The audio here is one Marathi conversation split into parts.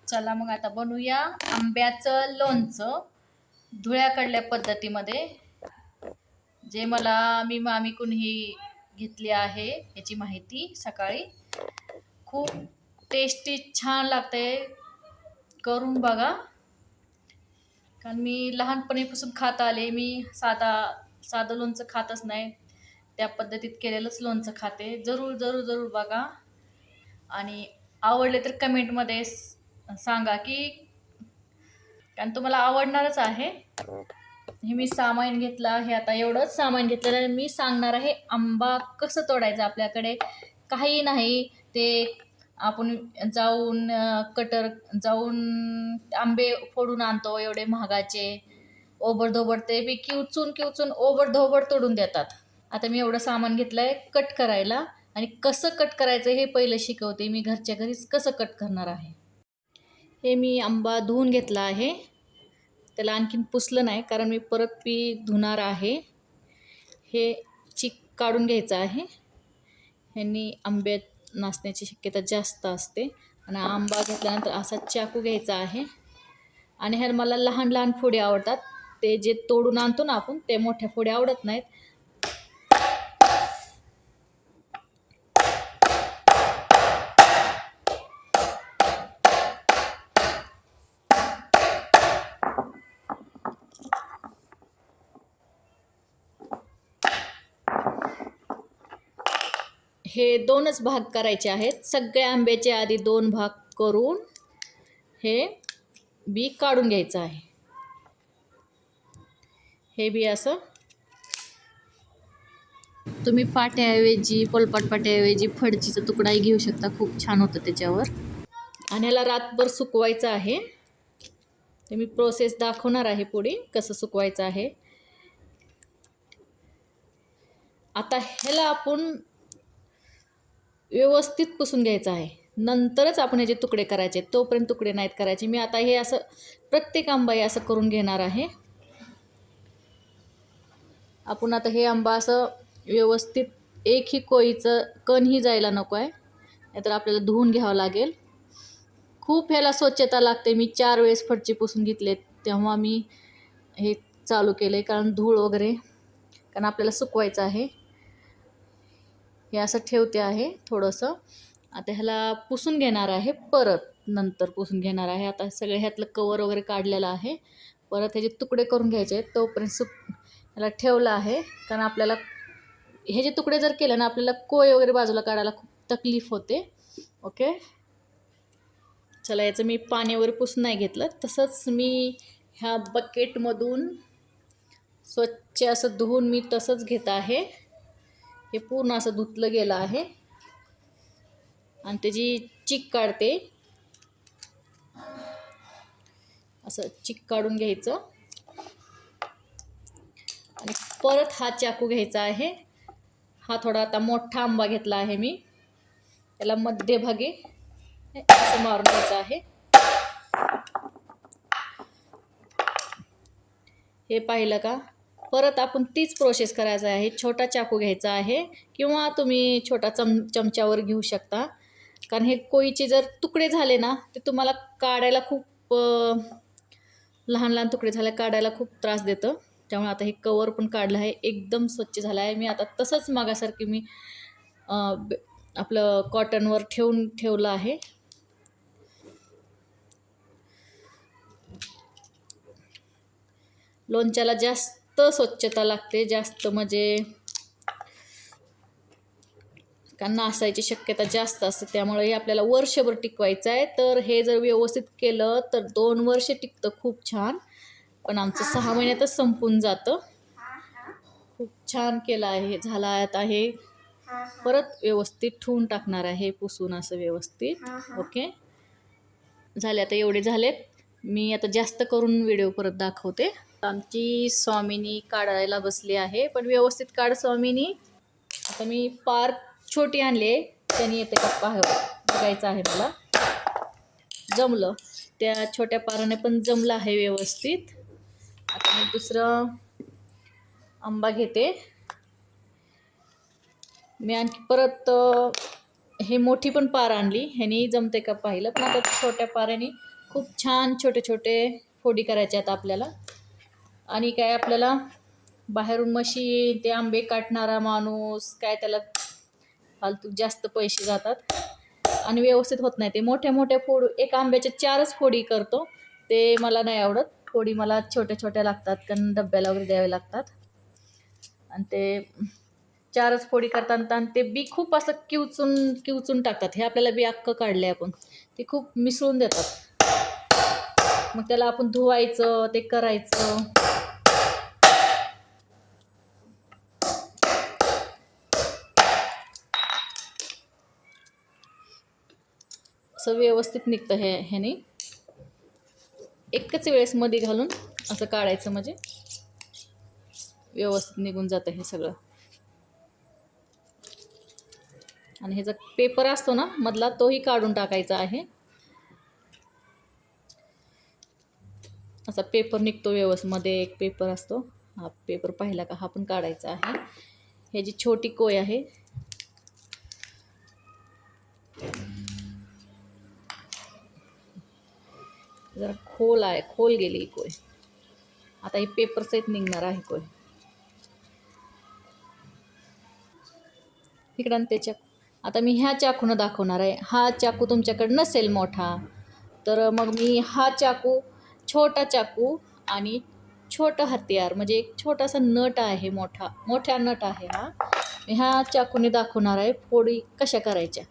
चला मग आता बनवूया आंब्याचं लोणचं धुळ्याकडल्या पद्धतीमध्ये. जे मी मामीकडून ही घेतली आहे याची माहिती सकाळी. खूप टेस्टी छान लागते, करून बघा. कारण मी लहानपणीपासून खात आले. मी साधं लोणचं खातच नाही, त्या पद्धतीत केलेलंच लोणचं खाते. जरूर जरूर जरूर बघा आणि आवडले तर कमेंटमध्ये सांगा की, कारण तुम्हाला आवडणारच आहे. हे मी सामान घेतलं आहे, आता एवढंच सामान घेतलेलं आहे. मी सांगणार आहे आंबा कसं तोडायचं. आपल्याकडे काही नाही, ते आपण जाऊन आंबे फोडून आणतो एवढे महागाचे, ओबडधोबड ते बी किवचून ओबडधोबड तोडून देतात. आता मी एवढं सामान घेतलं आहे कट करायला, आणि कसं कट करायचं हे पहिलं शिकवते मी. घरच्या घरीच कसं कट करणार आहे. हे मी आंबा धुवून घेतला आहे, त्याला आणखीन पुसलं नाही कारण मी परत धुणार आहे. हे चिक काढून घ्यायचं आहे. ह्यांनी आंब्यात नासण्याची शक्यता जास्त असते. आणि आंबा घेतल्यानंतर असा चाकू घ्यायचा आहे. आणि ह्याला मला लहान लहान फोडी आवडतात. ते जे तोडून आणतो ना आपण, ते मोठ्या फोडी आवडत नाहीत. हे दोनच भाग करायचे आहेत. सगळ्या आंब्याचे आधी 2 भाग करून हे बी काढून घ्यायचं आहे. हे बी असं तुम्ही पाट्याऐवजी, पोलपाट पाट्याऐवजी फडचीचा तुकडाही घेऊ शकता. खूप छान होतं त्याच्यावर. आणि ह्याला रातभर सुकवायचं आहे. ते मी प्रोसेस दाखवणार आहे पुढे कसं सुकवायचं आहे. आता ह्याला आपण व्यवस्थित पुसून घ्यायचं आहे. नंतरच आपण ह्याचे तुकडे करायचे, तोपर्यंत तुकडे नाहीत करायचे. मी आता हे असं प्रत्येक आंबा असं करून घेणार आहे. आपण आता हे आंबा असं व्यवस्थित, एकही कोईचं कणही जायला नको आहे, नाहीतर आपल्याला धुवून घ्यावं लागेल. खूप ह्याला स्वच्छता लागते. मी 4 वेळेस फडची पुसून घेतलेत तेव्हा मी हे चालू केलं आहे, कारण धूळ वगैरे, कारण आपल्याला सुकवायचं आहे. हे असं ठेवते आहे थोडंसं. आता ह्याला पुसून घेणार आहे, परत नंतर पुसून घेणार आहे. आता सगळे ह्यातलं कवर वगैरे काढलेलं आहे. परत ह्याचे तुकडे करून घ्यायचे आहेत. तोपर्यंत ह्याला ठेवलं आहे, कारण आपल्याला हे जे तुकडे जर केले ना, आपल्याला कोय वगैरे बाजूला काढायला खूप तकलीफ होते. ओके, चला याचं मी पाणी वगैरे पुसून नाही घेतलं. तसंच मी ह्या बकेटमधून स्वच्छ असं धुवून मी तसंच घेत आहे. हे पूर्ण असं धुतलं गेलं आहे आणि त्याची चिक काढते. असं चिक काढून घ्यायचं आणि परत हा चाकू घ्यायचा आहे. हा थोडा आता मोठा आंबा घेतला आहे मी, त्याला मध्यभागी असं मारून घ्यायचं आहे. हे पाहिलं का? परत आपण तीच प्रोसेस करायचं आहे. छोटा चाकू घ्यायचा आहे, किंवा तुम्ही छोटा चमच्यावर घेऊ शकता. कारण हे कोईचे जर तुकडे झाले ना, ते तुम्हाला काढायला खूप लहान लहान तुकडे झाले, काढायला खूप त्रास देतं. त्यामुळे आता हे कवर पण काढलं आहे, एकदम स्वच्छ झालं आहे. मी आता तसंच मागासारखी मी आपलं कॉटनवर ठेवलं आहे. लोणच्याला जास्त स्वच्छता लागते, जास्त म्हणजे कारण नासायची शक्यता जास्त असते. त्यामुळे हे आपल्याला वर्षभर टिकवायचं आहे. तर हे जर व्यवस्थित केलं तर 2 वर्ष टिकतं खूप छान. पण आमचं 6 महिन्यातच संपून जातं. खूप छान केलं आहे. झालं आता हे परत व्यवस्थित ठेवून टाकणार आहे, पुसून असं व्यवस्थित. ओके, झाले आता एवढे झालेत. मी आता जास्त करून व्हिडिओ परत दाखवते. आमची स्वामिनी काढायला बसली आहे, पण व्यवस्थित काढ स्वामिनी. आता मी पार छोटी आणली आहे, त्यांनी येते का बघायचं आहे मला. जमलं, त्या छोट्या पाराने पण जमलं आहे व्यवस्थित. आता मी दुसरं आंबा घेते. मी आणखी परत हे मोठी पण पार आणली, ह्यानी जमते का पाहिलं. पण आता छोट्या पाऱ्याने खूप छान छोटे छोटे फोडी करायचे आहेत आपल्याला. आणि काय आपल्याला बाहेरून मशीन ते आंबे काटणारा माणूस काय त्याला फालतू जास्त पैसे जातात आणि व्यवस्थित होत नाही. ते मोठ्या मोठ्या एक आंब्याच्या 4च फोडी करतो, ते मला नाही आवडत. फोडी मला छोट्या छोट्या लागतात, कारण डब्याला वगैरे द्यावे लागतात. आणि ते 4च फोडी करतात आणि ते बी खूप असं किवचून टाकतात. हे आपल्याला बी अख्खं काढले आपण, ते खूप मिसळून देतात. मग त्याला आपण धुवायचं, ते करायचं. असं व्यवस्थित निघतं ह्याने. एकच वेळेस मध्ये घालून असं काढायचं, म्हणजे व्यवस्थित निघून जातं हे सगळं. आणि ह्याचा पेपर असतो ना मधला, तोही काढून टाकायचा आहे. असा पेपर निघतो व्यवस्थित. मध्ये एक पेपर असतो, हा पेपर पाहिला का हा पण काढायचा आहे. ह्याची छोटी कोय आहे. जरा खोल गेली कोय. आता ही पेपर सहित निघणार आहे कोय. इकडं त्याच्या आता मी ह्या चाकूनं दाखवणार आहे. हा चाकू तुमच्याकडे नसेल मोठा, तर मग मी हा चाकू, छोटा चाकू आणि छोटं हत्यार, म्हणजे एक छोटासा नट आहे, मोठा नट आहे हा. मी ह्या चाकूने दाखवणार आहे फोडी कशा करायच्या.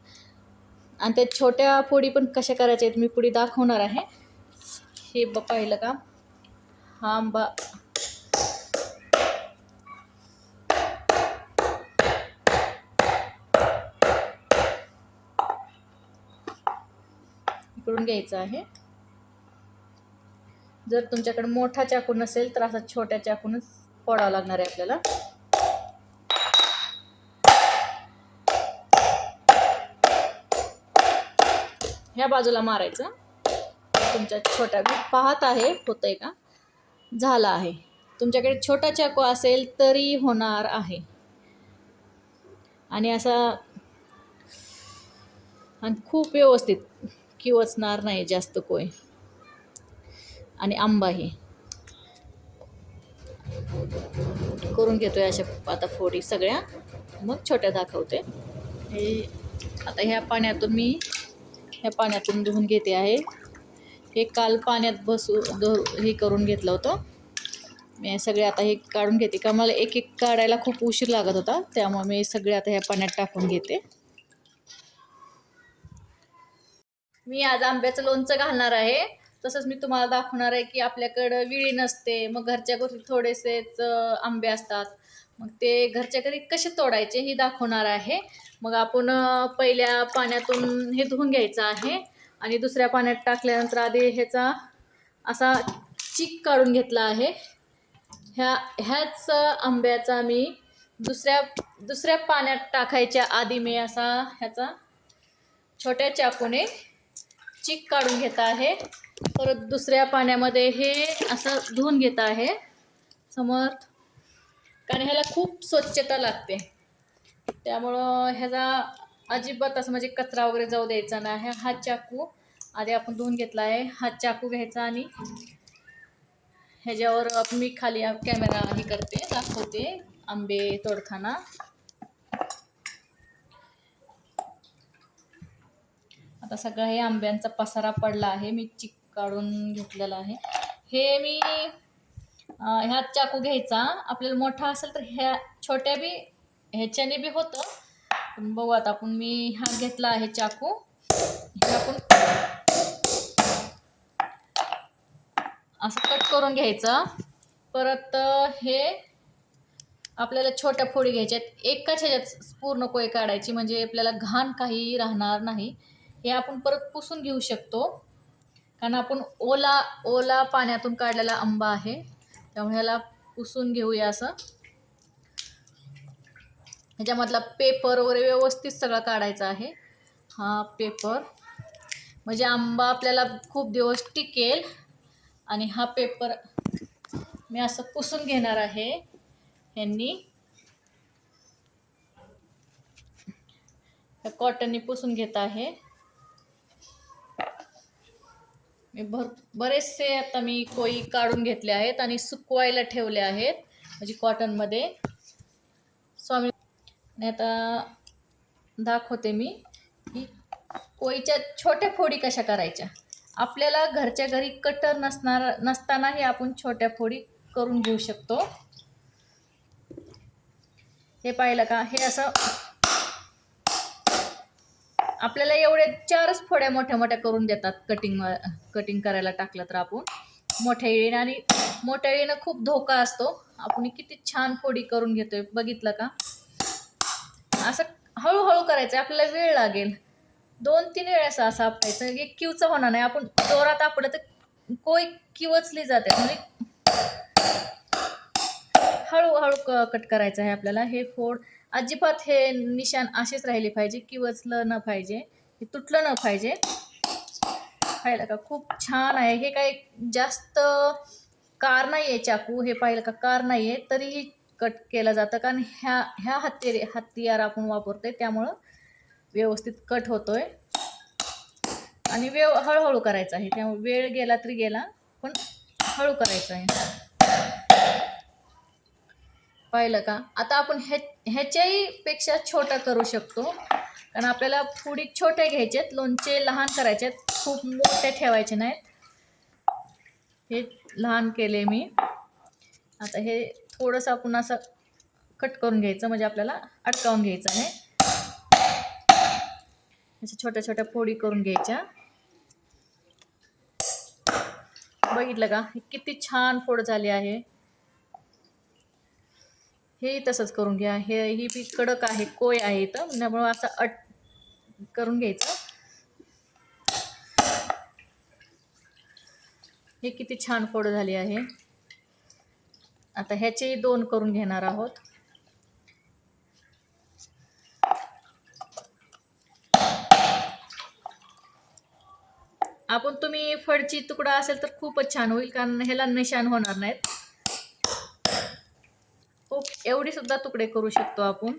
आणि त्या छोट्या फोडी पण कशा करायच्या आहेत मी पुढे दाखवणार आहे. हे पाहिलं का, हा आंबा इकडून घ्यायचा आहे. जर तुमच्याकडे मोठा चाकू नसेल तर असा छोट्या चाकूनच फोडावं लागणार आहे आपल्याला. ह्या बाजूला मारायचं. तुमच्या छोट्या मी पाहत आहे होतंय का. झाला आहे. तुमच्याकडे छोटा चाकू असेल तरी होणार आहे. आणि असा आणि खूप व्यवस्थित किवचणार नाही जास्त कोय. आणि आंबाही करून घेतोय अशा आता फोडी सगळ्या. मग छोट्या दाखवते. हे आता ह्या पाण्यातून धुवून घेते आहे. हे काल पाण्यात हे करून घेतलं होतं मी. सगळे आता हे काढून घेते, का मला एक एक काढायला खूप उशीर लागत होता, त्यामुळे मी सगळे आता ह्या पाण्यात टाकून घेते. मी आज आंब्याचं लोणचं घालणार आहे. तसंच मी तुम्हाला दाखवणार आहे की आपल्याकडं विळी नसते, मग घरच्या घरी थोडेसेच आंबे असतात, मग ते घरच्या घरी कसे तोडायचे हे दाखवणार आहे. मग आपण पहिल्या पाण्यातून हे धुवून घ्यायचं आहे आणि दुसऱ्या पाण्यात टाकल्यानंतर आधी ह्याचा असा चिक काढून घेतला आहे. ह्याच आंब्याचा मी दुसऱ्या पाण्यात टाकायच्या आधी मी असा ह्याचा छोट्या चाकूने चिक काढून घेत आहे. परत दुसऱ्या पाण्यामध्ये हे असं धुवून घेत आहे समर्थ, कारण ह्याला खूप स्वच्छता लागते. त्यामुळं ह्याचा अजिबात असं म्हणजे कचरा वगैरे जाऊ द्यायचा नाही. हा चाकू आधी आपण धुवून घेतला आहे. हा चाकू घ्यायचा आणि ह्याच्यावर मी खाली कॅमेरा हे करते, दाखवते आंबे तोडताना. आता सगळं हे आंब्यांचा पसारा पडला आहे. मी चिक काढून घेतलेला आहे. हे मी ह्या चाकू घ्यायचा. आपल्याला मोठा असेल तर ह्या छोट्या बी ह्याच्याने बी होतं, पण बघू आता आपण. मी हा घेतला आहे चाकू. हे आपण असं कट करून घ्यायचं. परत हे आपल्याला छोट्या फोडी घ्यायच्या आहेत. एकाच ह्याच्यात पूर्ण कोय काढायची, म्हणजे आपल्याला घाण काही राहणार नाही. हे आपण परत पुसून घेऊ शकतो, कारण आपण ओला पाण्यातून काढलेला आंबा आहे, त्यामुळे ह्याला पुसून घेऊया. असं ह्याच्यामधला पेपर वगैरे व्यवस्थित सगळं काढायचा आहे. हा पेपर म्हणजे आंबा आपल्याला खूप दिवस टिकेल. आणि हा पेपर मी असं पुसून घेणार आहे ह्यांनी. कॉटनने पुसून घेत आहे मी. बरेचसे आता मी कोई काढून घेतले आहेत आणि सुकवायला ठेवले आहेत म्हणजे कॉटनमध्ये. स्वामी आता दाखवते मी की कोईच्या छोट्या फोडी कशा करायच्या. आपल्याला घरच्या घरी कटर नसतानाही आपण छोट्या फोडी करून घेऊ शकतो. हे पाहिलं का, हे असं आपल्याला एवढे 4च फोड्या मोठ्या मोठ्या करून देतात कटिंग करायला टाकलं तर आपण मोठ्या इळीने. आणि मोठ्या इळीनं खूप धोका असतो. आपण किती छान फोडी करून घेतोय बघितलं का. असं हळूहळू करायचं, आपल्याला वेळ लागेल. 2-3 वेळेस असं आपटायचं, एक किवचं होणार नाही. आपण जोरात आपलं तर कोई किवचली जाते. म्हणजे हळूहळू कट करायचं आहे आपल्याला. हे फोड अजिबात हे निशाण असेच राहिले पाहिजे, किवचलं न पाहिजे, हे तुटलं न पाहिजे. पाहिलं का खूप छान आहे. हे काही जास्त कार नाही आहे चाकू, हे पाहिलं का कार नाही आहे तरीही कट केलं जातं. कारण ह्या हत्यार आपण वापरतोय त्यामुळं व्यवस्थित कट होतोय. आणि हळूहळू करायचं आहे, त्यामुळे वेळ गेला तरी गेला पण हळू करायचं आहे. पाहिलं का. आता आपण ह्याच्याही पेक्षा छोटा करू शकतो, कारण आपल्याला फोडी छोट्या घ्यायच्यात, लोणचे लहान करायचे, खूप मोठे ठेवायचे नाहीत. हे लहान केले मी. आता हे थोडंसं आपण असं कट करून घ्यायचं, म्हणजे आपल्याला अडकावून घ्यायचं आहे. अशा छोट्या छोट्या फोडी करून घ्यायच्या. बघितलं का किती छान फोड झाली आहे. हे तसंच करून घ्या. ही बी कडक आहे, कोय आहे इथं, त्यामुळं असं करून घ्यायचं. हे किती छान फोड झाली आहे. आता ह्याचे 2 करून घेणार आहोत. आपण तुम्ही फळची तुकडा असेल तर खूपच छान होईल, कारण ह्याला निशाण होणार नाहीत. खूप एवढी सुद्धा तुकडे करू शकतो आपण.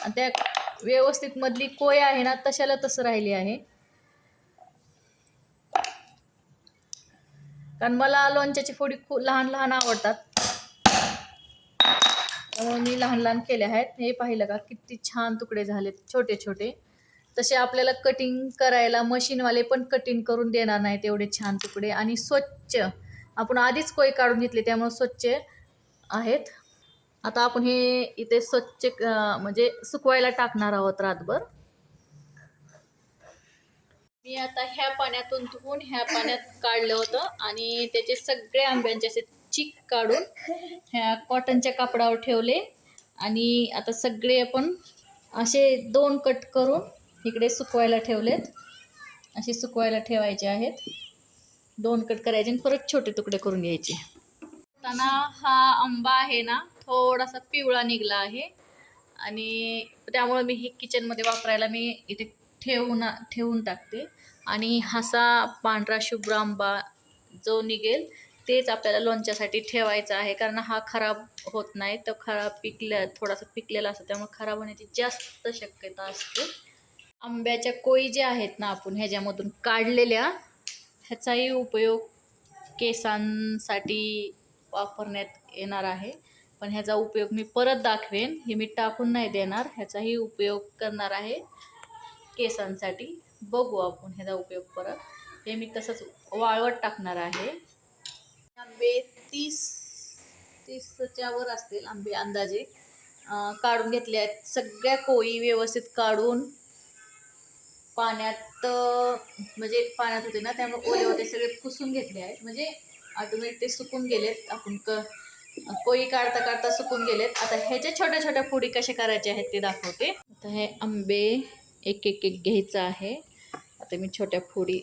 त्या व्यवस्थित मधली कोय आहे ना तशाला तसं राहिली आहे. कारण मला लोणच्याची फोडी खूप लहान लहान आवडतात, त्यामुळे मी लहान लहान केले आहेत. हे पाहिलं का किती छान तुकडे झालेत छोटे छोटे. तसे आपल्याला कटिंग करायला मशीनवाले पण कटिंग करून देणार नाहीत एवढे छान तुकडे. आणि स्वच्छ आपण आधीच कोय काढून घेतली त्यामुळे स्वच्छ आहेत. आता आपण हे इथे स्वच्छ म्हणजे सुकवायला टाकणार आहोत रातभर. मी आता ह्या पाण्यातून धुवून ह्या पाण्यात काढलं होतं आणि त्याचे सगळे आंब्यांचे असे चीक काढून ह्या कॉटनच्या कापडावर ठेवले. आणि आता सगळे आपण असे 2 कट करून इकडे सुकवायला ठेवलेत. असे सुकवायला ठेवायचे आहेत. 2 कट करायचे आणि परत छोटे तुकडे करून घ्यायचे. आता हा आंबा आहे ना थोडासा पिवळा निघला आहे आणि त्यामुळे मी हे किचनमध्ये वापरायला मी इथे ठेवून टाकते. आणि हासा पांढरा शुभ्र आंबा जो निघेल तेच आपल्याला लोणच्यासाठी ठेवायचा आहे, कारण हा खराब होत नाही. तो थोडासा पिकलेला असतो त्यामुळे खराब होण्याची जास्त शक्यता असते. आंब्याच्या कोई ज्या आहेत ना आपण ह्याच्यामधून काढलेल्या, ह्याचाही उपयोग केसांसाठी वापरण्यात येणार आहे. पण ह्याचा उपयोग मी परत दाखवेन, हे मी टाकून नाही देणार. ह्याचाही उपयोग करणार आहे केसांसाठी. बघू आपण ह्याचा उपयोग परत. हे मी तसंच वाळवट टाकणार आहे. आंबे 30च्या वर असतील आंबे अंदाजे काढून घेतले आहेत. सगळ्या कोई व्यवस्थित काढून पाण्यात म्हणजे पाण्यात होते ना त्यामुळे ओले होते सगळे पुसून घेतले आहेत. म्हणजे ऑटोमॅटिक ते सुकून गेलेत. आपण कोई काढता काढता सुकून गेलेत. आता ह्याच्या छोट्या छोट्या फोडी कशा करायच्या आहेत ते दाखवते. आता हे आंबे एक घ्यायचं आहे. आता मी छोट्या फोडी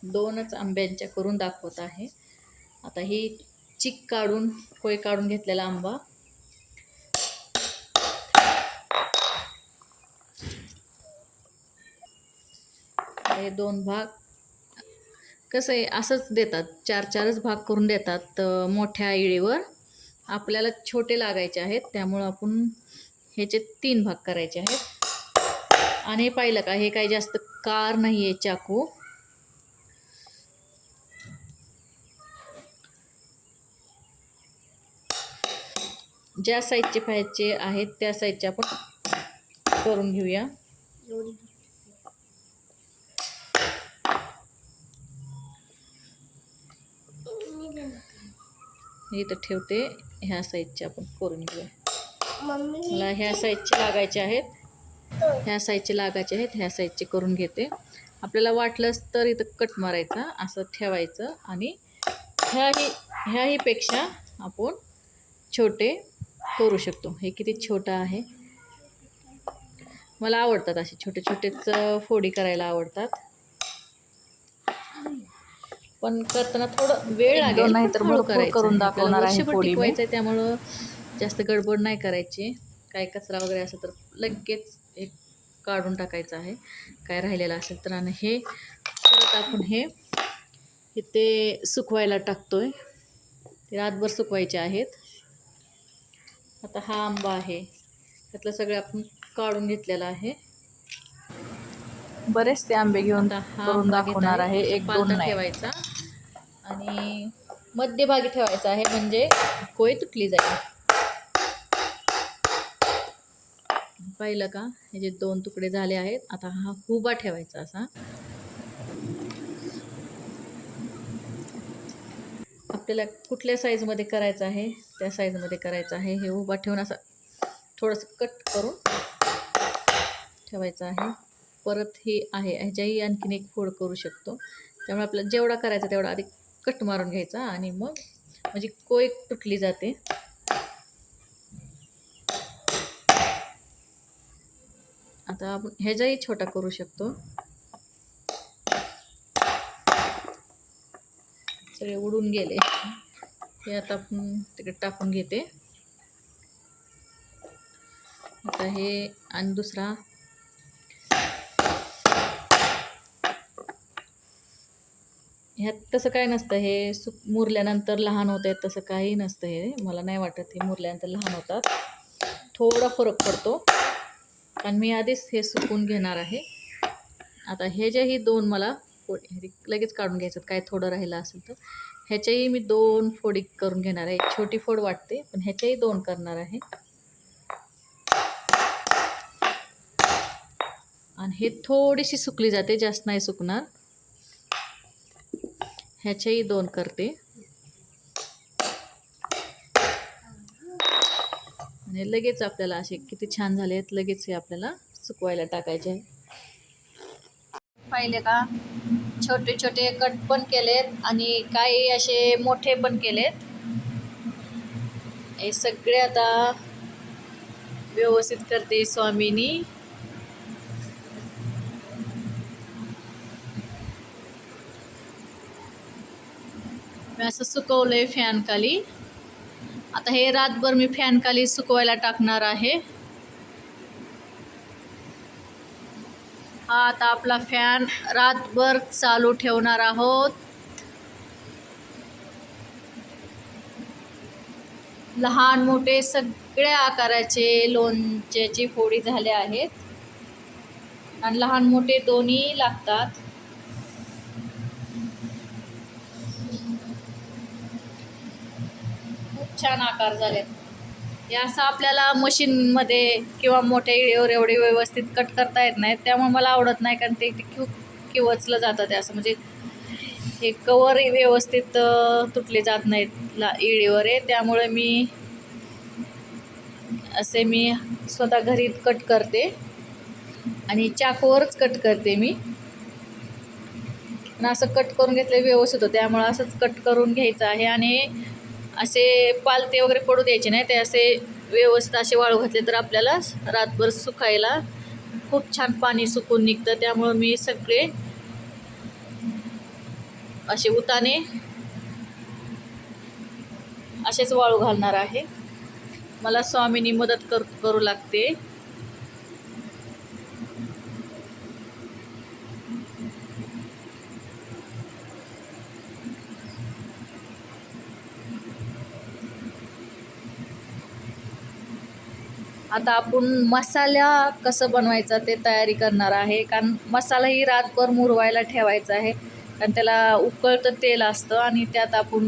2च आंब्यांच्या करून दाखवत आहे. आता ही चिक काढून कोय काढून घेतलेला आंबा हे 2 भाग. कसं आहे असंच देतात, 4-4च भाग करून देतात मोठ्या इळीवर. आपल्याला छोटे लागायचे आहेत त्यामुळं आपण ह्याचे 3 भाग करायचे आहेत. आणि हे पाहिलं का, हे काही जास्त कार नाही आहे चाकू. ज्या साईजचे पाहिजे आहेत त्या साईजचे आपण करून घेऊया. इथं ठेवते. ह्या साईजचे आपण करून घेऊया. मला ह्या साईजचे लागायचे आहेत, ह्या साईजचे लागायचे आहेत, ह्या साईजचे करून घेते. आपल्याला वाटलंच तर इथं कट मारायचा, असं ठेवायचं. आणि ह्याही पेक्षा आपण छोटे करू शकतो. हे किती छोटं आहे. मला आवडतात असे छोटे छोटेच फोडी करायला आवडतात. पण करताना थोडं वेळ लागेल, नाही तर भरपूर करून दाखवणार आहे फोडी. टिकवायचं आहे त्यामुळं जास्त गडबड नाही करायची. काय कचरा वगैरे असेल तर लगेच एक काढून टाकायचं आहे, काय राहिलेलं असेल तर. आणि हे परत आपण हे इथे सुकवायला टाकतोय. ते रातभर सुकवायचे आहेत. आता हा आंबा आहे, त्यातलं सगळं आपण काढून घेतलेलं आहे. बरेचसे आंबे घेऊन करून दाखवणार आहे, 1-2 नाही ठेवायचा. आणि मध्यभागी ठेवायचा आहे, म्हणजे कोय तुटली जाईल. पाहिलं का, हे जे 2 तुकडे झाले आहेत. आता हा उभा ठेवायचा असा. आपल्याला कुठल्या साईजमध्ये करायचं आहे त्या साईजमध्ये करायचं आहे. हे उभा ठेवून असं थोडंसं कट करून ठेवायचं आहे. परत ही आहे, ह्याच्याही आणखीन एक फोड करू शकतो. त्यामुळे आपल्याला जेवढा करायचा तेवढा आधी कट मारून घ्यायचा, आणि मग म्हणजे कोय तुटली जाते. आता आपण ह्याचाही छोटा करू शकतो. सगळे उडून गेले. हे आता आपण तिकडे टाकून घेते. आता हे आणि दुसरा ह्यात तसं काय नसतं. हे मुरल्यानंतर लहान होत आहेत तसं काही नसतं. हे मला नाही वाटत हे मुरल्यानंतर लहान होतात. थोडा फरक पडतो. आणि मी आधीच हे सुकून घेणार आहे. आता हे जेही 2 मला फोडी लगेच काढून घ्यायचं, काय थोडं राहिलं असेल तर. ह्याच्याही मी 2 फोडी करून घेणार आहे. एक छोटी फोड वाटते, पण ह्याच्याही 2 करणार आहे. आणि हे थोडीशी सुकली जाते, जास्त नाही सुकणार. ह्याच्याही 2 करते. आणि लगेच आपल्याला असे किती छान झाले आहेत, लगेच हे आपल्याला सुकवायला टाकायचे आहे. पाहिले का, छोटे छोटे कट पण केलेत आणि काही असे मोठे पण केलेत. हे सगळे आता व्यवस्थित करते स्वामीनी. मी असं सुकवलंय फॅन खाली. आता हे रातभर मी फॅन खाली सुकवायला टाकणार आहे. हा आता आपला फॅन रातभर चालू ठेवणार आहोत. लहान मोठे सगळ्या आकाराचे लोणच्याची फोडी झाले आहेत. आणि लहान मोठे दोन्ही लागतात. खूप छान आकार झालेत. हे असं आपल्याला मशीनमध्ये किंवा मोठ्या इळेवर एवढे व्यवस्थित कट करता येत नाहीत. त्यामुळे मला आवडत नाही, कारण ते किवचलं जातं. ते असं म्हणजे हे कवर व्यवस्थित तुटले जात नाहीत इळेवर आहे. त्यामुळे मी स्वतः घरी कट करते आणि चाकूवरच कट करते मी. आणि असं कट करून घेतलं व्यवस्थित होतं. त्यामुळे असंच कट करून घ्यायचं आहे. आणि असे पालते वगैरे पडू द्यायचे नाही. ते असे व्यवस्थित असे वाळू घातले तर आपल्याला रातभर सुकायला खूप छान पाणी सुकून निघतं. त्यामुळं मी सगळे असे उताने असेच वाळू घालणार आहे. मला स्वामीनी मदत करू लागते. आता आपण मसाला कसं बनवायचा ते तयारी करणार आहे, कारण मसालाही रातभर मुरवायला ठेवायचा आहे, कारण त्याला उकळतं तेल असतं आणि त्यात आपण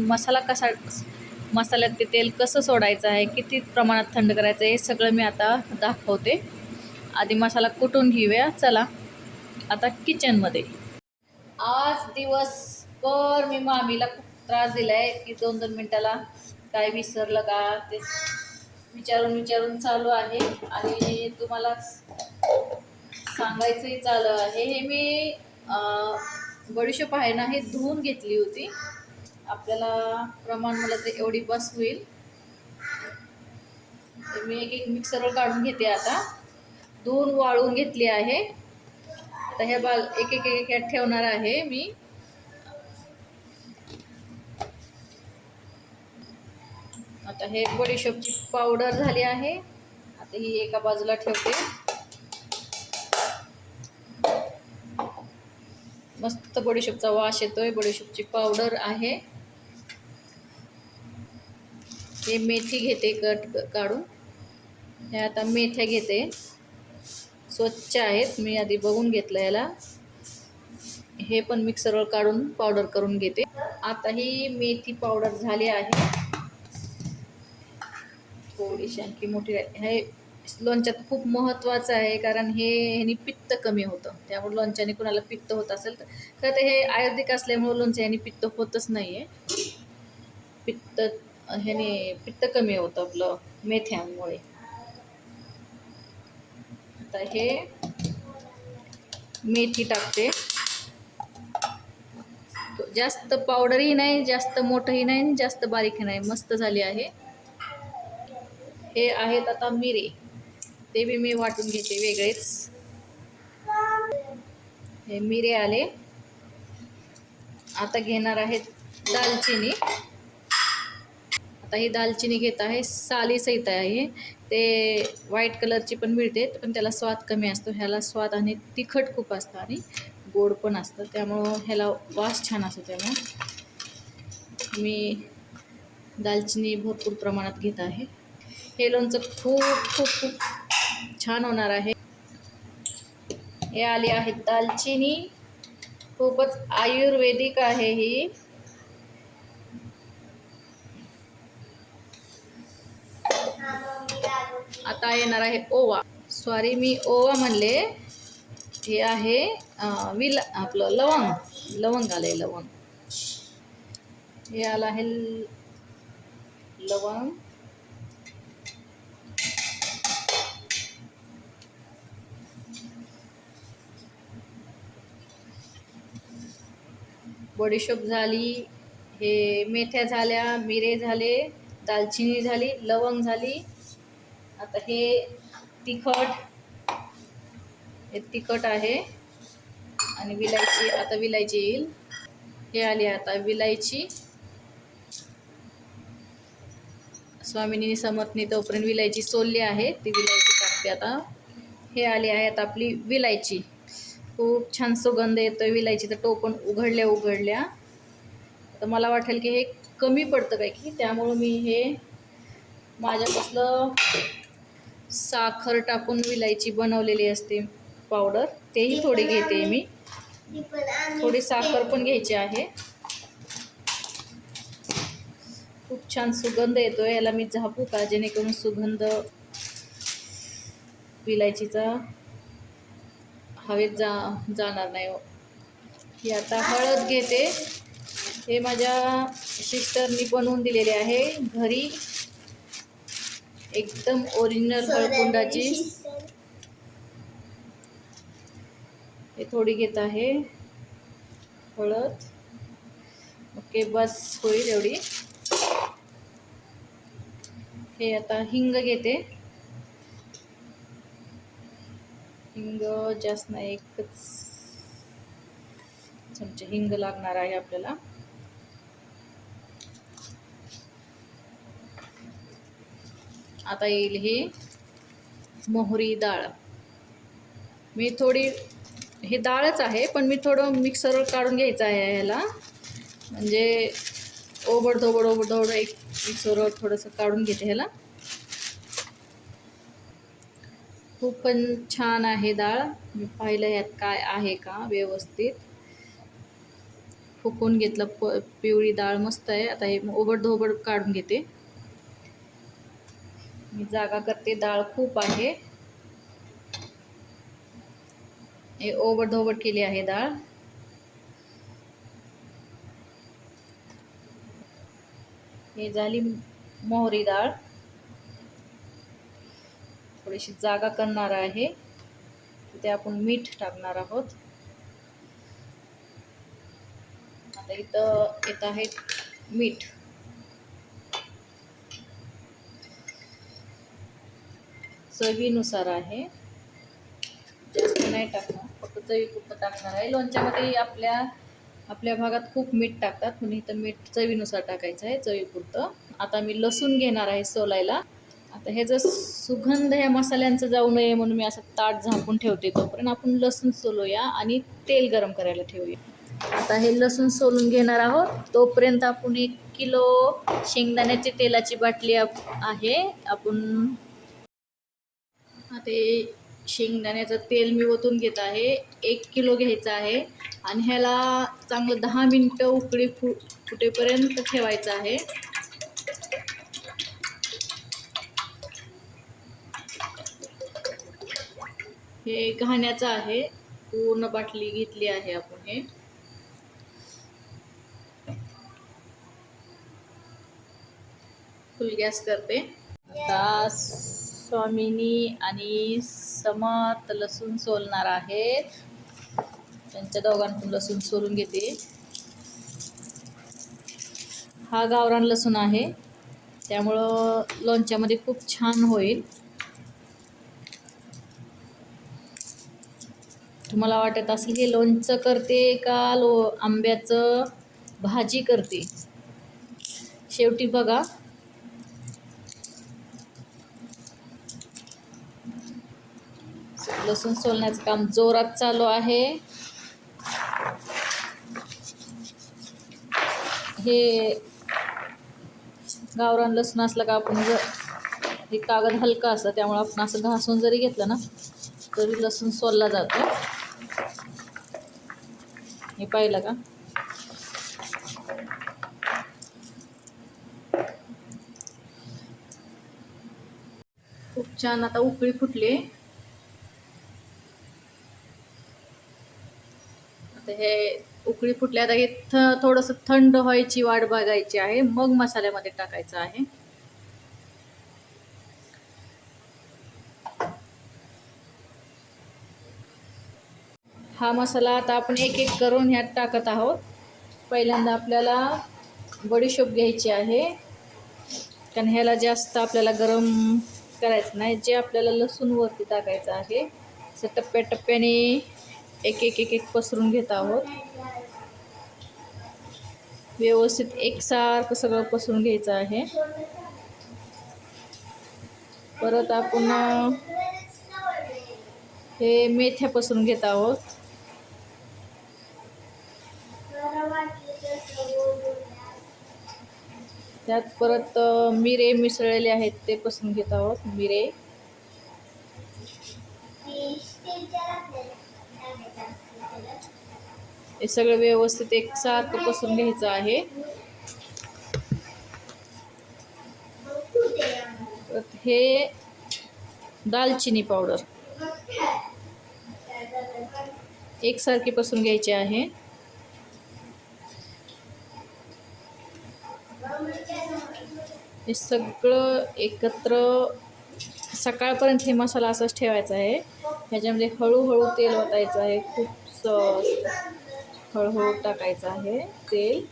मसाल्यात ते तेल कसं सोडायचं आहे, किती प्रमाणात थंड करायचं हे सगळं मी आता दाखवते. आधी मसाला कुटून घेऊया. चला आता किचनमध्ये. आज दिवसभर मी मामीला खूप त्रास दिला आहे की 2-2 मिनटाला काय विसरलं का ते विचारून चालू आहे. आणि तुम्हाला सांगायचंही चालू आहे. हे मी बडीशोप आहे ना, हे धुवून घेतली होती. आपल्याला प्रमाण मला ते एवढी बस होईल. मी एक मिक्सरवर काढून घेते. आता धुवून वाळून घेतली आहे. आता ह्या एक एक ठेवणार आहे मी. आता हे बडीशोपची पावडर झाली आहे. आता ही एका बाजूला ठेवते. मस्त बडीशोपचा वास येतोय. बडीशोपची पावडर आहे. हे मेथी घेते काढून. हे आता मेथ्या घेते. स्वच्छ आहेत, मी आधी बघून घेतलं याला. हे पण मिक्सरवर काढून पावडर करून घेते. आता ही मेथी पावडर झाली आहे. थोडीशी आणखी मोठी. हे लोणच्यात खूप महत्त्वाचं आहे, कारण ह्यानी पित्त कमी होतं. त्यामुळे लोणच्याने कुणाला पित्त होत असेल तर खरं तर हे आयुर्वेदिक असल्यामुळे लोणच्याने पित्त होतच नाही आहे. ह्याने पित्त कमी होतं आपलं मेथ्यांमुळे. आता हे मेथी टाकते. जास्त पावडरही नाही, जास्त मोठंही नाही, जास्त बारीकही नाही, मस्त झाली आहे. हे आहेत आता मिरे, ते बी मी वाटून घेते वेगळेच. हे मिरे आले. आता घेणार आहेत दालचिनी. आता ही दालचिनी घेत आहे, सालीसहित आहे. ते व्हाईट कलरची पण मिळते, पण त्याला स्वाद कमी असतो. ह्याला स्वाद आणि तिखट खूप असतं आणि गोड पण असतं, त्यामुळं ह्याला वास छान असतो. त्यामुळं मी दालचिनी भरपूर प्रमाणात घेत आहे. हे लोणचं खूप खूप खूप छान होणार आहे. हे आली आहे दालचिनी, खूपच आयुर्वेदिक आहे ही. आता येणार आहे ओवा. सॉरी, मी ओवा म्हणले. हे आहे आपलं लवंग आलंय. लवंग हे आलं आहे. लवंग बडीशोप झाली. हे मेथ्या झाल्या, मिरे झाले, दालचिनी झाली, लवंग झाली. आता हे तिखट आहे आणि विलायची. आता विलायची येईल. हे आली आता विलायची. स्वामिनी समर्थनी तोपर्यंत विलायची सोलली आहे, ती विलायची टाकते आता. हे आली आहे आता आपली विलायची. खूप छान सुगंध येतोय विलायचीचं. टोपण उघडल्या. तर मला वाटेल की हे कमी पडतं काय की, त्यामुळं मी हे माझ्यापासलं साखर टाकून विलायची बनवलेली असते पावडर, तेही थोडी घेते मी. थोडी साखर पण घ्यायची आहे. खूप छान सुगंध येतोय. याला मी झापू का, जेणेकरून सुगंध विलायचीचा हवेत जाणार नाही. ही आता हळद घेते. हे माझ्या सिस्टरनी बनवून दिलेले आहे घरी, एकदम ओरिजिनल हळकुंडाची. हे थोडी घेत आहे हळद. ओके, बस होईल एवढी. हे आता हिंग घेते. हिंग जास्त नाही, एकच चमचे हिंग लागणार आहे आपल्याला. आता येईल ही मोहरी डाळ. मी थोडी, हे डाळच आहे पण मी थोडं मिक्सरवर काढून घ्यायचं आहे ह्याला, म्हणजे ओबडधोबड एक मिक्सरवर थोडंसं काढून घेते ह्याला. खूप पण छान आहे डाळ. मी पाहिलं यात काय आहे का व्यवस्थित. फुकून घेतलं, पिवळी डाळ मस्त आहे. आता हे ओबड काढून घेते. मी जागा करते, डाळ खूप आहे. हे ओबड केली आहे डाळ. हे झाली मोहरी डाळ. थोडीशी जागा करणार आहे, तिथे आपण मीठ टाकणार आहोत. आता इथं येत आहे मीठ. चवीनुसार आहे, जास्त नाही टाकणार, फक्त चवीपुरतं टाकणार आहे. लोणच्यामध्ये आपल्या भागात खूप मीठ टाकतात, म्हणून इथं मीठ चवीनुसार टाकायचं आहे, चवीपुरतं. आता मी लसूण घेणार आहे सोलायला. आता हे जर सुगंध या मसाल्यांचं जाऊ नये म्हणून मी असं ताट झाकून ठेवते. तोपर्यंत आपण लसूण सोलूया आणि तेल गरम करायला ठेवूया. आता हे लसूण सोलून घेणार आहोत. तोपर्यंत आपण 1 किलो शेंगदाण्याची तेलाची बाटली आहे. आपण आता शेंगदाण्याचं तेल मी ओतून घेत आहे. 1 किलो घ्यायचं आहे आणि ह्याला चांगलं 10 मिनटं उकळी फुटेपर्यंत ठेवायचं आहे. हे घाण्याचं आहे, पूर्ण बाटली घेतली आहे आपण. हे फुल गॅस करते. आता स्वामिनी आणि समर्थ लसूण सोलणार आहेत. त्यांच्या दोघांकडून लसूण सोलून घेते. हा गावरान लसूण आहे, त्यामुळं लोणच्यामध्ये खूप छान होईल. तुम्हाला वाटत असेल हे लोणचं करते का आंब्याचं भाजी करते, शेवटी बघा. लसूण सोलण्याचं काम जोरात चालू आहे. हे गावरान लसूण असलं का आपण हे कागद हलका असतं, त्यामुळे आपण असं घासून जरी घेतलं ना तरी लसूण सोलला जातो. हे पाहिलं का? खूप छान. आता उकळी फुटली. आता हे उकळी फुटल्या. आता हे थोडंसं थंड व्हायची वाट बघायची आहे, मग मसाल्यामध्ये टाकायचं आहे. हा मसाला आता आपण एक एक करून ह्यात टाकत आहोत. पहिल्यांदा आपल्याला बडीशोप घ्यायची आहे, कारण ह्याला जास्त आपल्याला गरम करायचं नाही. जे आपल्याला लसूण वरती टाकायचं आहे, असं टप्प्याटप्प्याने एक एक एक एक पसरून घेत आहोत. व्यवस्थित एकसारखं सगळं पसरून घ्यायचं आहे. परत आपण हे मेथ्या पसरून घेत आहोत. त्यात परत मिरे मिसळलेले आहेत, ते पसरून घेत आहोत. मिरे हे सगळं व्यवस्थित एकसारखं पसरून घ्यायचं आहे. हे दालचिनी पावडर एकसारखी पसरून घ्यायची आहे. हे सगळं एकत्र सकाळपर्यंत हे मसाला असाच ठेवायचा आहे. ह्याच्यामध्ये हळूहळू तेल ओतायचं आहे, खूप हळूहळू टाकायचं आहे तेल.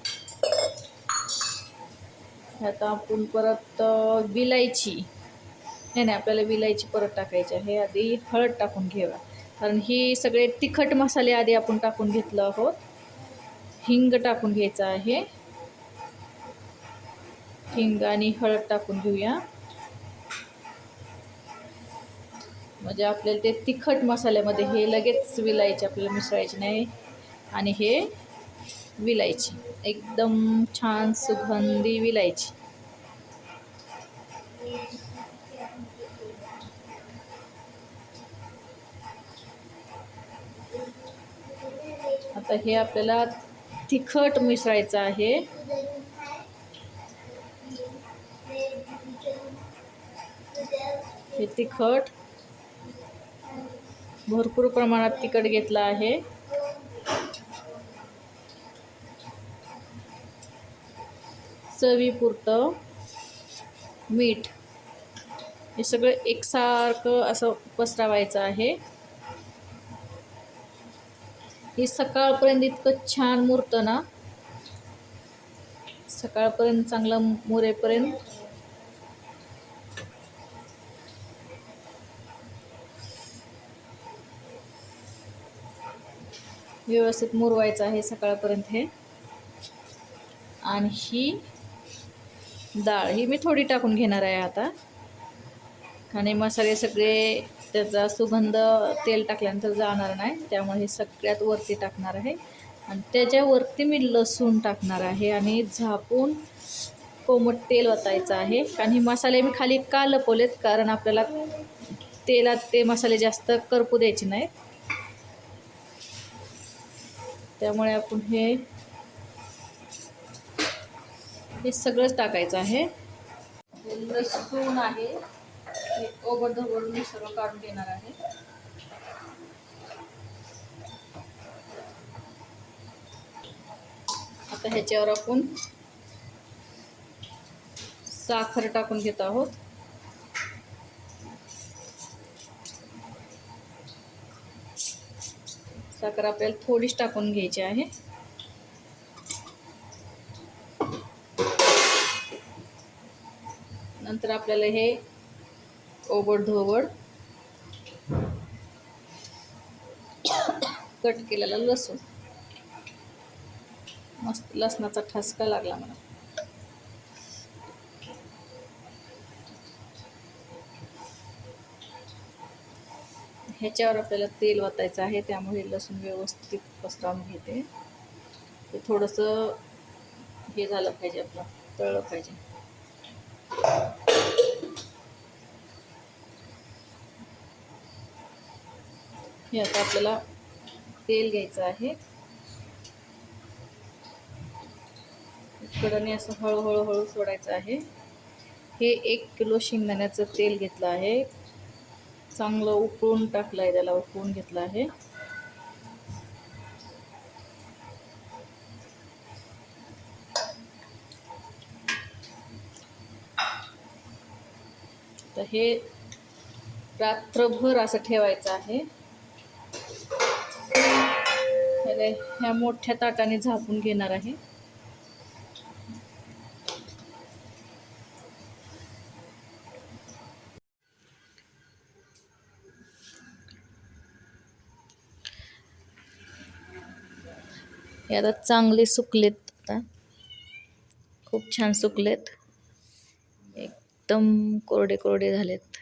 आता आपण परत विलायची नाही, आपल्याला विलायची परत टाकायची आहे. आधी हळद टाकून घेऊया, कारण ही सगळे तिखट मसाले आधी आपण टाकून घेतलं आहोत. हिंग टाकून घ्यायचं आहे. हिंग आणि हळद टाकून घेऊया, म्हणजे आपल्याला ते तिखट मसाल्यामध्ये हे लगेच विलायची आपल्याला मिसळायची नाही. आणि हे विलायची एकदम छान सुगंधी विलायची. तर हे आपल्याला तिखट मिसळायचं आहे. हे तिखट भरपूर प्रमाणात तिखट घेतलं आहे. चवीपुरतं मीठ. हे सगळं एकसारखं असं पसरवायचं आहे. हे सकाळपर्यंत इतकं छान मुरतं ना, सकाळपर्यंत चांगलं मुरेपर्यंत व्यवस्थित मुरवायचं आहे सकाळपर्यंत हे. आणि ही डाळ ही मी थोडी टाकून घेणार आहे आता. आणि मसाले सगळे त्याचा सुगंध तेल टाकल्यानंतर जाणार नाही, त्यामुळे हे सगळ्यात वरती टाकणार आहे. आणि त्याच्यावरती मी लसूण टाकणार आहे आणि झाकून कोमट तेल ओतायचं आहे. कारण हे मसाले मी खाली का लपवलेत, कारण आपल्याला तेलात ते मसाले जास्त करपू द्यायचे नाहीत. त्यामुळे आपण हे सगळंच टाकायचं आहे. लसूण आहे हे ओबडधोबड मी सगळं काढून घेणार आहे. आता ह्याच्यावर आपण साखर टाकून घेत आहोत. साखर आपल्याला थोडीच टाकून घ्यायची आहे. नंतर आपल्याला हे ओबडधोबड कट केलेला लसूण, मस्त लसणाचा ठसका लागला मला. ह्याच्यावर आपल्याला तेल ओतायचं आहे, त्यामुळे लसूण व्यवस्थित पसरवून घेते. ते थोडंसं हे झालं पाहिजे, आपलं तळलं पाहिजे. हे आता आपल्याला तेल घ्यायचं आहे. कडने असं हळूहळू सोडायचं आहे. हे 1 किलो शेंगदाण्याचं तेल घेतलं आहे. चांगलं उकळून टाकलं आहे, त्याला उकळून घेतलं आहे. तर हे रात्रभर असं ठेवायचं आहे. ह्या मोठ्या ताटाने झाकून घेणार आहे. हे आता चांगले सुकलेत, आता खूप छान सुकलेत, एकदम कोरडे कोरडे झालेत,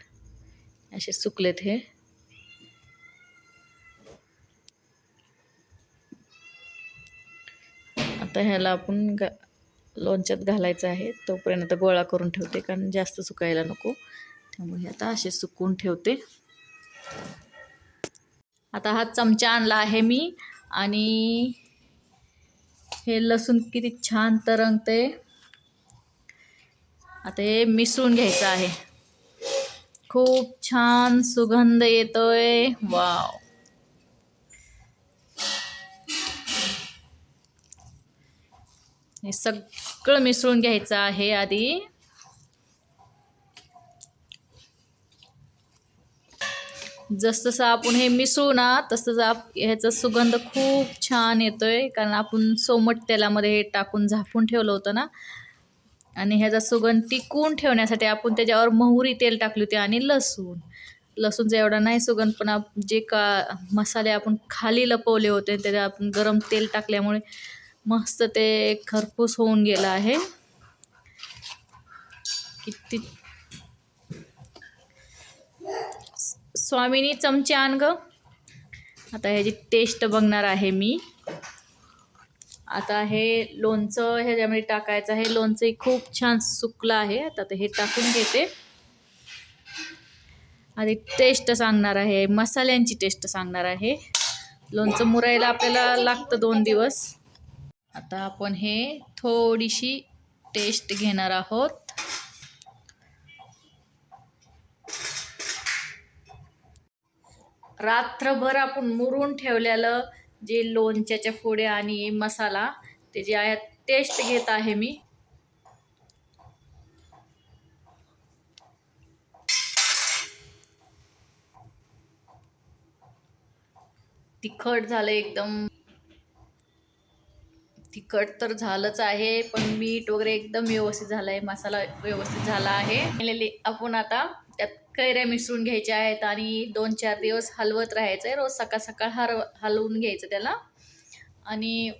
असे सुकलेत हे. आता ह्याला आपण लोणच्यात घालायचं आहे. तोपर्यंत गोळा करून ठेवते, कारण जास्त सुकायला नको, त्यामुळे आता असे सुकवून ठेवते. आता हा चमचा आणला आहे मी, आणि हे लसूण किती छान तरंगते. आता हे मिसळून घ्यायचं आहे. खूप छान सुगंध येतोय, वाव. हे सगळं मिसळून घ्यायचं आहे आधी. जसं आपण हे मिसळू ना, तसंच ह्याचा सुगंध खूप छान येतोय, कारण आपण सोमट तेलामध्ये हे टाकून झाकून ठेवलं होतं ना. आणि ह्याचा सुगंध टिकून ठेवण्यासाठी आपण त्याच्यावर मोहरी तेल टाकली होती आणि लसूणचा एवढा नाही सुगंध, पण जे मसाले आपण खाली लपवले होते त्याच्या आपण गरम तेल टाकल्यामुळे मस्त ते खरपूस होऊन गेलं आहे. किती स्वामिनी चमचे आण ग. आता ह्याची टेस्ट बघणार आहे मी. आता हे लोणचं ह्याच्यामध्ये टाकायचं आहे. लोणचं खूप छान सुकलं आहे. आता हे टाकून घेते. आधी टेस्ट सांगणार आहे, मसाल्यांची टेस्ट सांगणार आहे. लोणचं मुरायला आपल्याला लागतं 2 दिवस. आता आपण हे थोडीशी टेस्ट घेणार आहोत. रात्रभर आपण मुरून ठेवलेलं जे लोणच्याच्या फोड्या आणि मसाला ते जे आहे टेस्ट घेत आहे मी. तिखट झालं एकदम. तिखट तर झालंच आहे, पण मीठ वगैरे एकदम व्यवस्थित झालं आहे, मसाला व्यवस्थित झाला आहे. आपण आता त्यात कैऱ्या मिसळून घ्यायच्या आहेत आणि 2-4 दिवस हलवत राहायचं आहे. रोज सकाळ सकाळ हलवून घ्यायचं त्याला. आणि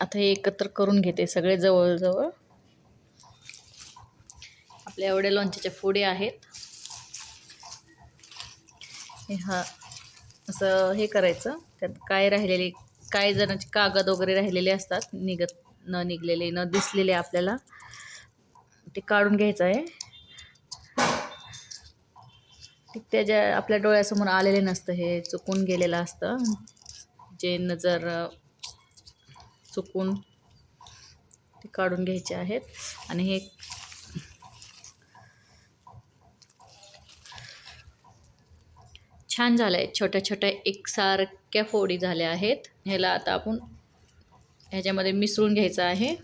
आता हे एकत्र करून घेते सगळे जवळजवळ. आपल्या एवढ्या लोणच्याच्या फोडी आहेत. असं हे करायचं. त्यात काय राहिलेले, काही जणांचे कागद वगैरे राहिलेले असतात, न निघलेले, न दिसलेले आपल्याला, ते काढून घ्यायचं आहे. त्याच्या आपल्या डोळ्यासमोर आलेले नसतं, हे चुकून गेलेलं असतं. जे नजर चुकून ते काढून घ्यायचे आहेत. आणि हे छान झालं आहे. छोट्या छोट्या एकसारख्या फोडी झाल्या आहेत. ह्याला आता आपण ह्याच्यामध्ये मिसळून घ्यायचं आहे.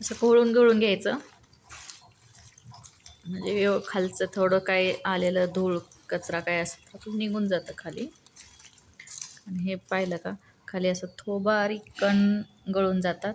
असं गळून घ्यायचं, म्हणजे खालचं थोडं काय आलेलं धूळ कचरा काय असं निघून जातं खाली. आणि हे पाहिलं का, खाली असं बारीक कण गळून जातात.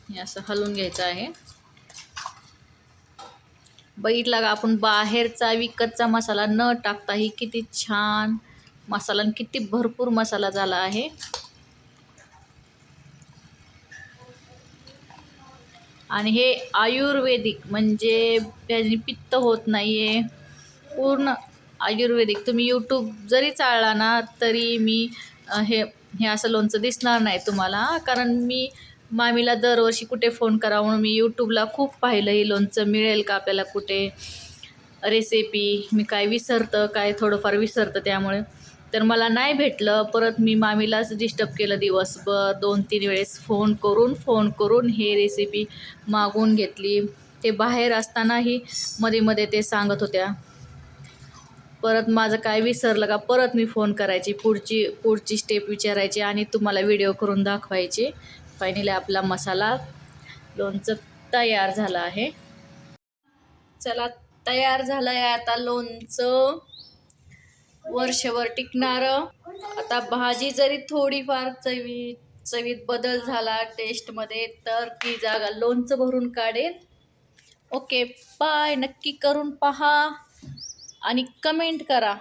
हे असं हलवून घ्यायचं आहे. बघितला का, आपण बाहेरचा विकतचा मसाला न टाकताही किती छान मसाला आणि किती भरपूर मसाला झाला आहे. आणि हे आयुर्वेदिक, म्हणजे त्याने पित्त होत नाहीये, पूर्ण आयुर्वेदिक. तुम्ही यूट्यूब जरी चाळला ना तरी हे असं लोणचं दिसणार नाही तुम्हाला. कारण मी मामीला दरवर्षी कुठे फोन करा म्हणून मी यूट्यूबला खूप पाहिलं, हे लोणचं मिळेल का आपल्याला कुठे, रेसिपी. मी काय थोडंफार विसरतं त्यामुळे. तर मला नाही भेटलं. परत मी मामीलाच डिस्टर्ब केलं दिवसभर, 2-3 वेळेस फोन करून हे रेसिपी मागवून घेतली. ते बाहेर असतानाही मध्ये मध्ये ते सांगत होत्या. परत माझं काय विसरलं का परत मी फोन करायची, पुढची स्टेप विचारायची आणि तुम्हाला व्हिडिओ करून दाखवायचे. फायनली आपला मसाला लोणचं तयार झालं आहे. चला, तयार झालं आहे आता लोणचं, वर्षभर टिकणारं. आता भाजी जरी थोडीफार चवीत बदल झाला टेस्टमध्ये, तर ती जागा लोणचं भरून काढेल. Okay, bye. नक्की करून पहा आणि कमेंट करा.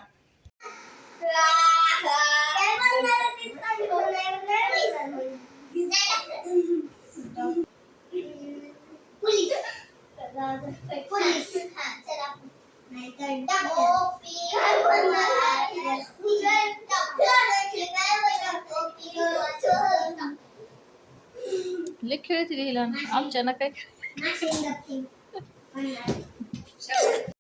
लय खेळते लिहिला आमच्या ना काय